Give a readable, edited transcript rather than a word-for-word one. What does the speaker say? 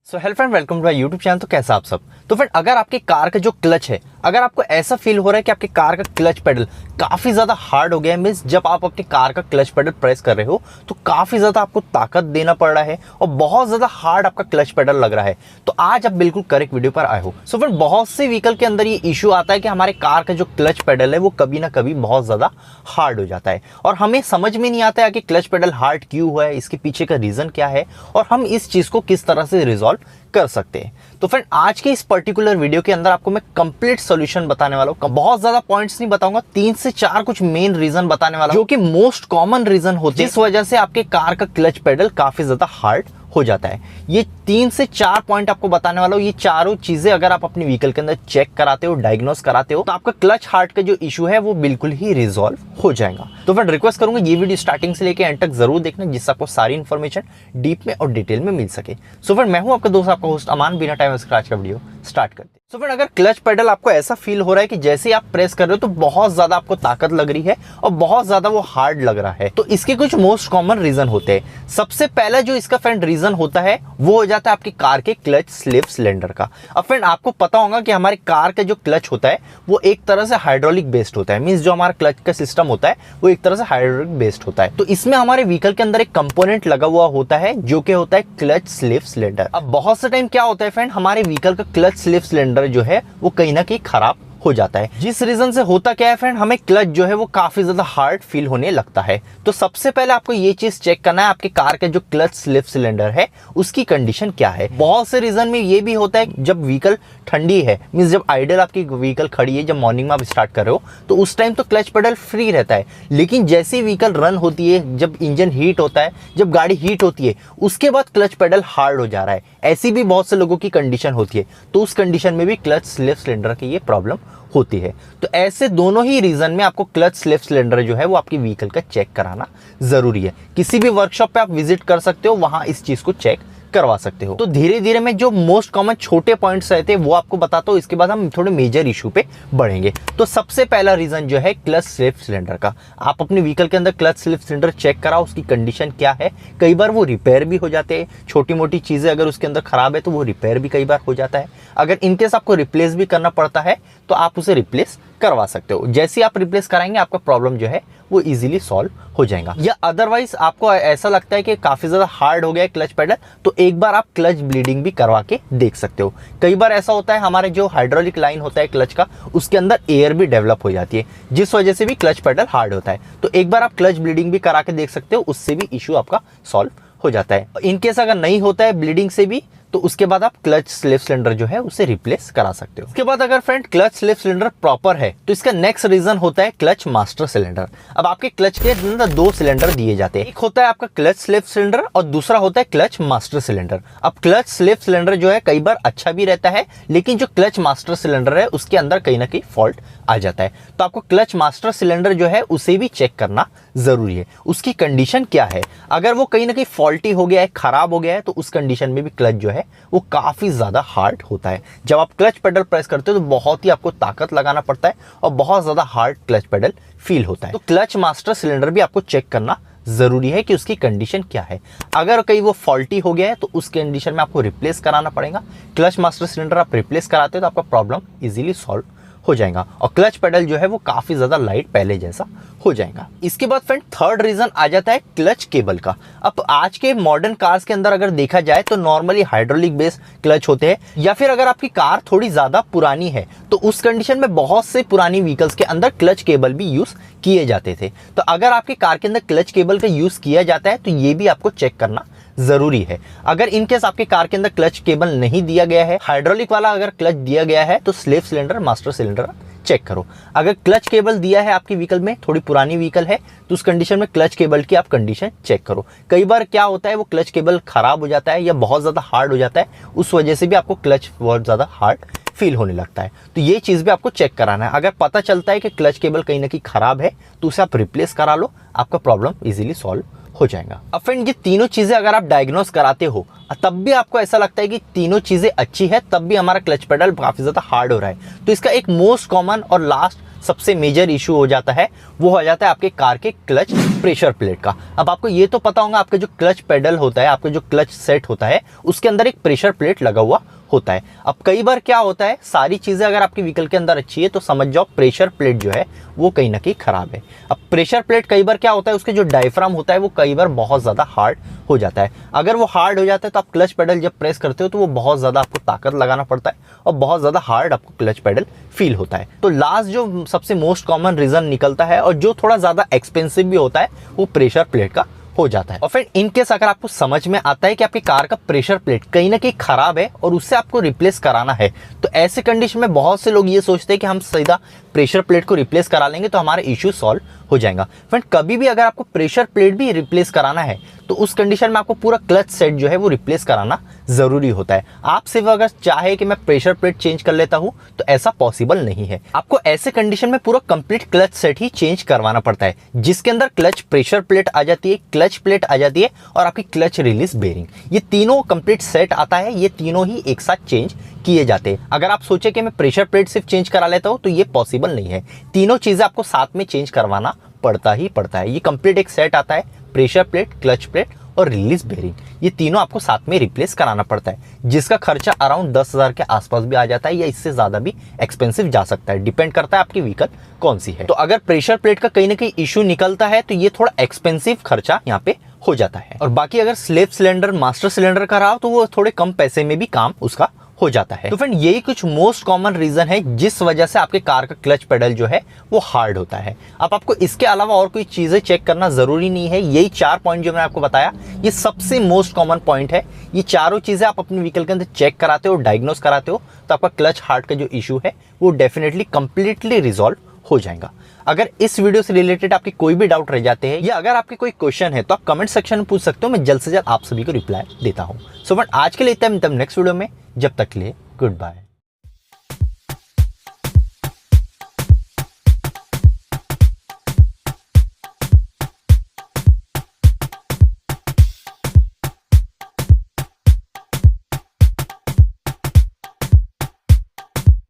So hello friend, welcome to my YouTube channel. तो कैसा आप सब। तो फ्रेंड, अगर आपकी कार का जो क्लच है, अगर आपको ऐसा फील हो रहा है कि आपकी कार का क्लच पेडल काफ़ी ज़्यादा हार्ड हो गया है, मीन्स जब आप अपनी कार का क्लच पेडल प्रेस कर रहे हो तो काफ़ी ज़्यादा आपको ताकत देना पड़ रहा है और बहुत ज़्यादा हार्ड आपका क्लच पेडल लग रहा है, तो आज आप बिल्कुल करेक्ट वीडियो पर आए हो। सो फ्रेंड, बहुत से व्हीकल के अंदर ये इशू आता है कि हमारे कार का जो क्लच पेडल है वो कभी ना कभी बहुत ज़्यादा हार्ड हो जाता है और हमें समझ में नहीं आता है कि क्लच पेडल हार्ड क्यों हुआ है, इसके पीछे का रीज़न क्या है और हम इस चीज़ को किस तरह से रिजॉल्व कर सकते हैं। तो फ्रेंड, आज के इस पर्टिकुलर वीडियो के अंदर आपको मैं कंप्लीट सॉल्यूशन बताने वाला हूं। बहुत ज्यादा पॉइंट्स नहीं बताऊंगा, 3 से 4 कुछ मेन रीजन बताने वाला हूं, जो कि मोस्ट कॉमन रीजन होते हैं जिस वजह से आपके कार का क्लच पेडल काफी ज्यादा हार्ड हो जाता है। ये 3 से 4 पॉइंट आपको बताने वाला हूं। ये चारों चीजें अगर आप अपने व्हीकल के अंदर चेक कराते हो, डायग्नोस कराते हो, तो आपका क्लच हार्ट का जो इशू है वो बिल्कुल ही रिजॉल्व हो जाएगा। तो फ्रेंड, रिक्वेस्ट करूंगा ये वीडियो स्टार्टिंग से लेकर एंड तक जरूर देखना, जिससे आपको सारी इन्फॉर्मेशन डीप में और डिटेल में मिल सके। सो फ्रेंड, मैं हूं आपका दोस्त, आपका होस्ट अमान। बिना टाइम वेस्ट आज का वीडियो स्टार्ट करते हैं। सो फ्रेंड, अगर क्लच पेडल आपको ऐसा फील हो रहा है कि जैसे आप प्रेस कर रहे हो तो बहुत ज्यादा आपको ताकत लग रही है और बहुत ज्यादा वो हार्ड लग रहा है, तो इसके कुछ मोस्ट कॉमन रीजन होते हैं। सबसे पहला जो इसका फ्रेंड रीजन होता है वो हो जाता है आपकी कार के क्लच स्लिप सिलेंडर का। अब फ्रेंड, आपको पता होगा कि हमारी कार का जो क्लच होता है वो एक तरह से हाइड्रोलिक बेस्ड होता है, मींस जो हमारा क्लच का सिस्टम होता है वो एक तरह से हाइड्रोलिक बेस्ड होता है। तो इसमें हमारे व्हीकल के अंदर एक कंपोनेंट लगा हुआ होता है जो कि होता है क्लच स्लिप सिलेंडर। अब बहुत से टाइम क्या होता है फ्रेंड, हमारे व्हीकल का क्लच स्लिप सिलेंडर जो है वो कहीं ना कहीं खराब हो जाता है, जिस रीजन से होता क्या है फ्रेंड, हमें क्लच जो है वो काफी ज्यादा हार्ड फील होने लगता है। तो सबसे पहले आपको ये चीज चेक करना है आपके कार का जो क्लच स्लिप सिलेंडर है उसकी कंडीशन क्या है। बहुत से रीजन में ये भी होता है जब व्हीकल ठंडी है, मींस जब आइडल आपकी व्हीकल खड़ी है, जब मॉर्निंग में आप स्टार्ट कर रहे हो तो उस टाइम तो क्लच पेडल फ्री रहता है, लेकिन जैसे व्हीकल रन होती है, जब इंजन हीट होता है, जब गाड़ी हीट होती है, उसके बाद क्लच पेडल हार्ड हो जा रहा है। ऐसी भी बहुत से लोगों की कंडीशन होती है, तो उस कंडीशन में भी क्लच स्लिप सिलेंडर की ये प्रॉब्लम होती है। तो ऐसे दोनों ही रीजन में आपको क्लच स्लिप सिलेंडर जो है वो आपकी व्हीकल का चेक कराना जरूरी है। किसी भी वर्कशॉप पे आप विजिट कर सकते हो, वहां इस चीज को चेक करवा सकते हो। तो धीरे धीरे मैं जो मोस्ट कॉमन छोटे पॉइंट्स रहते हैं वो आपको बताता हूँ, इसके बाद हम थोड़े मेजर इशू पे बढ़ेंगे। तो सबसे पहला रीजन जो है क्लच स्लिप सिलेंडर का। आप अपने व्हीकल के अंदर क्लच स्लिप सिलेंडर चेक कराओ, उसकी कंडीशन क्या है। कई बार वो रिपेयर भी हो जाते हैं, छोटी मोटी चीजें अगर उसके अंदर खराब है तो वो रिपेयर भी कई बार हो जाता है। अगर इनकेस आपको रिप्लेस भी करना पड़ता है तो आप उसे रिप्लेस करवा सकते हो। जैसे आप रिप्लेस कराएंगे आपका प्रॉब्लम जो है वो इजीली सॉल्व हो जाएगा। या अदरवाइज आपको ऐसा लगता है कि काफी ज्यादा हार्ड हो गया है क्लच पेडल, तो एक बार आप क्लच ब्लीडिंग भी करवा के देख सकते हो। कई बार ऐसा होता है हमारे जो हाइड्रोलिक लाइन होता है क्लच का, उसके अंदर एयर भी डेवलप हो जाती है, जिस वजह से भी क्लच पेडल हार्ड होता है। तो एक बार आप क्लच ब्लीडिंग भी करा के देख सकते हो, उससे भी इशू आपका सॉल्व हो जाता है। इनकेस अगर नहीं होता है ब्लीडिंग से भी, तो उसके बाद आप क्लच स्लिप सिलेंडर जो है उसे रिप्लेस करा सकते हो। उसके बाद अगर friend clutch slip cylinder proper है तो इसका नेक्स्ट रीजन होता है क्लच मास्टर सिलेंडर। अब आपके क्लच के अंदर 2 सिलेंडर दिए जाते हैं, एक होता है आपका क्लच स्लिप सिलेंडर और दूसरा होता है क्लच मास्टर सिलेंडर। अब क्लच स्लिप सिलेंडर जो है कई बार अच्छा भी रहता है, लेकिन जो क्लच मास्टर सिलेंडर है उसके अंदर कहीं ना कहीं फॉल्ट आ जाता है। तो आपको क्लच मास्टर सिलेंडर जो है उसे भी चेक करना जरूरी है, उसकी कंडीशन क्या है। अगर वो कहीं ना कहीं फॉल्टी हो गया है, खराब हो गया है, तो उस कंडीशन में भी क्लच जो है वो काफी ज्यादा हार्ड होता है। जब आप क्लच पेडल प्रेस करते हो तो बहुत ही आपको ताकत लगाना पड़ता है और बहुत ज्यादा हार्ड क्लच पेडल फील होता है। तो क्लच मास्टर सिलेंडर भी आपको चेक करना जरूरी है कि उसकी कंडीशन क्या है। अगर कहीं वो फॉल्टी हो गया है तो उस कंडीशन में आपको रिप्लेस कराना पड़ेगा। क्लच मास्टर सिलेंडर आप रिप्लेस कराते हो तो आपका प्रॉब्लम इजीली सॉल्व हो जाएगा और क्लच पेडल जो है वो काफी ज्यादा लाइट पहले जैसा हो जाएगा। इसके बाद फ्रेंड थर्ड रीजन आ जाता है क्लच केबल का। अब आज के मॉडर्न कार्स के अंदर अगर देखा जाए तो नॉर्मली हाइड्रोलिक बेस्ड क्लच होते हैं, या फिर अगर आपकी कार थोड़ी ज्यादा पुरानी है तो उस कंडीशन में बहुत से पुरानी व्हीकल्स के अंदर क्लच केबल भी यूज किए जाते थे। तो अगर आपकी कार के अंदर क्लच केबल का यूज किया जाता है तो ये भी आपको चेक करना जरूरी है। अगर इनकेस आपके कार के अंदर क्लच केबल नहीं दिया गया है, हाइड्रोलिक वाला अगर क्लच दिया गया है, तो slip cylinder master cylinder check करो। अगर क्लच केबल दिया है आपकी व्हीकल में, थोड़ी पुरानी व्हीकल है, तो उस कंडीशन में क्लच केबल की आप कंडीशन चेक करो। कई बार क्या होता है वो क्लच केबल खराब हो जाता है या बहुत ज्यादा हार्ड हो जाता है, उस वजह से भी आपको क्लच बहुत ज्यादा हार्ड फील होने लगता है। तो ये चीज भी आपको चेक कराना है। अगर पता चलता है कि क्लच केबल कहीं ना कहीं खराब है तो उसे आप रिप्लेस करा लो, आपका प्रॉब्लम इजीली सॉल्व हो जाएगा। अब फ्रेंड, ये तीनों चीजें अगर आप डायग्नोस कराते हो तब भी आपको ऐसा लगता है कि तीनों चीजें अच्छी है, तब भी हमारा क्लच पेडल काफी ज्यादा हार्ड हो रहा है, तो इसका एक मोस्ट कॉमन और लास्ट सबसे मेजर इशू हो जाता है वो हो जाता है आपके कार के क्लच प्रेशर प्लेट का। अब आपको ये तो पता होगा, आपका जो क्लच पेडल होता है, आपका जो क्लच सेट होता है, उसके अंदर एक प्रेशर प्लेट लगा हुआ होता है। अब कई बार क्या होता है, सारी चीज़ें अगर आपके व्हीकल के अंदर अच्छी है तो समझ जाओ प्रेशर प्लेट जो है वो कहीं ना कहीं खराब है। अब प्रेशर प्लेट कई बार क्या होता है, उसके जो डायफ्राम होता है वो कई बार बहुत ज़्यादा हार्ड हो जाता है। अगर वो हार्ड हो जाता है तो आप क्लच पेडल जब प्रेस करते हो तो वो बहुत ज़्यादा आपको ताकत लगाना पड़ता है और बहुत ज़्यादा हार्ड आपको क्लच पेडल फील होता है। तो लास्ट जो सबसे मोस्ट कॉमन रीज़न निकलता है और जो थोड़ा ज़्यादा एक्सपेंसिव भी होता है वो प्रेशर प्लेट का हो जाता है। और फिर इन केस अगर आपको समझ में आता है कि आपकी कार का प्रेशर प्लेट कहीं ना कहीं खराब है और उससे आपको रिप्लेस कराना है, तो ऐसे कंडीशन में बहुत से लोग ये सोचते हैं कि हम सीधा प्रेशर प्लेट को रिप्लेस करा लेंगे तो हमारा इश्यू सॉल्व हो जाएगा। फ्रेंड, कभी भी अगर आपको प्रेशर प्लेट भी रिप्लेस कराना है तो उस कंडीशन में आपको पूरा क्लच सेट जो है वो रिप्लेस कराना जरूरी होता है। आप सिर्फ अगर चाहे कि मैं प्रेशर प्लेट चेंज कर लेता हूं तो ऐसा पॉसिबल नहीं है। आपको ऐसे कंडीशन में पूरा कंप्लीट क्लच सेट ही चेंज करवाना पड़ता है, जिसके अंदर क्लच प्रेशर प्लेट आ जाती है, क्लच प्लेट आ जाती है और आपकी क्लच रिलीज बेरिंग, ये तीनों कंप्लीट सेट आता है। ये तीनों ही एक साथ चेंज किए जाते हैं। अगर आप सोचे कि मैं प्रेशर प्लेट सिर्फ चेंज करा लेता हूं तो ये पॉसिबल नहीं है। तीनों चीजें आपको साथ में चेंज करवाना पड़ता ही पड़ता है। ये कंप्लीट एक सेट आता है, प्रेशर प्लेट, क्लच प्लेट और रिलीज बेरिंग, ये तीनों आपको साथ में रिप्लेस कराना पड़ता है, जिसका खर्चा अराउंड 10,000 के आसपास भी आ जाता है या इससे ज्यादा भी एक्सपेंसिव जा सकता है, डिपेंड करता है आपकी व्हीकल कौन सी है। तो अगर प्रेशर प्लेट का कहीं ना कहीं इशू निकलता है तो ये थोड़ा एक्सपेंसिव खर्चा यहाँ पे हो जाता है। और बाकी अगर स्लेव सिलेंडर, मास्टर सिलेंडर का रहा तो वो थोड़े कम पैसे में भी काम उसका हो जाता है। तो फ्रेंड, यही कुछ मोस्ट कॉमन रीजन है जिस वजह से आपके कार का क्लच पेडल जो है वो हार्ड होता है। अब आपको इसके अलावा और कोई चीजें चेक करना जरूरी नहीं है। यही 4 पॉइंट जो मैंने आपको बताया ये सबसे मोस्ट कॉमन पॉइंट है। ये चारों चीजें आप अपने व्हीकल के अंदर चेक कराते हो, डायग्नोस कराते हो तो आपका क्लच हार्ड का जो इशू है वो डेफिनेटली कंप्लीटली रिजॉल्व हो जाएगा। अगर इस वीडियो से रिलेटेड आपके कोई भी डाउट रह जाते हैं या अगर आपके कोई क्वेश्चन है तो आप कमेंट सेक्शन में पूछ सकते हो, मैं जल्द से जल्द आप सभी को रिप्लाई देता हूं। सो फ्रेंड, आज के लिए इतना, नेक्स्ट वीडियो में, जब तक के लिए गुड बाय।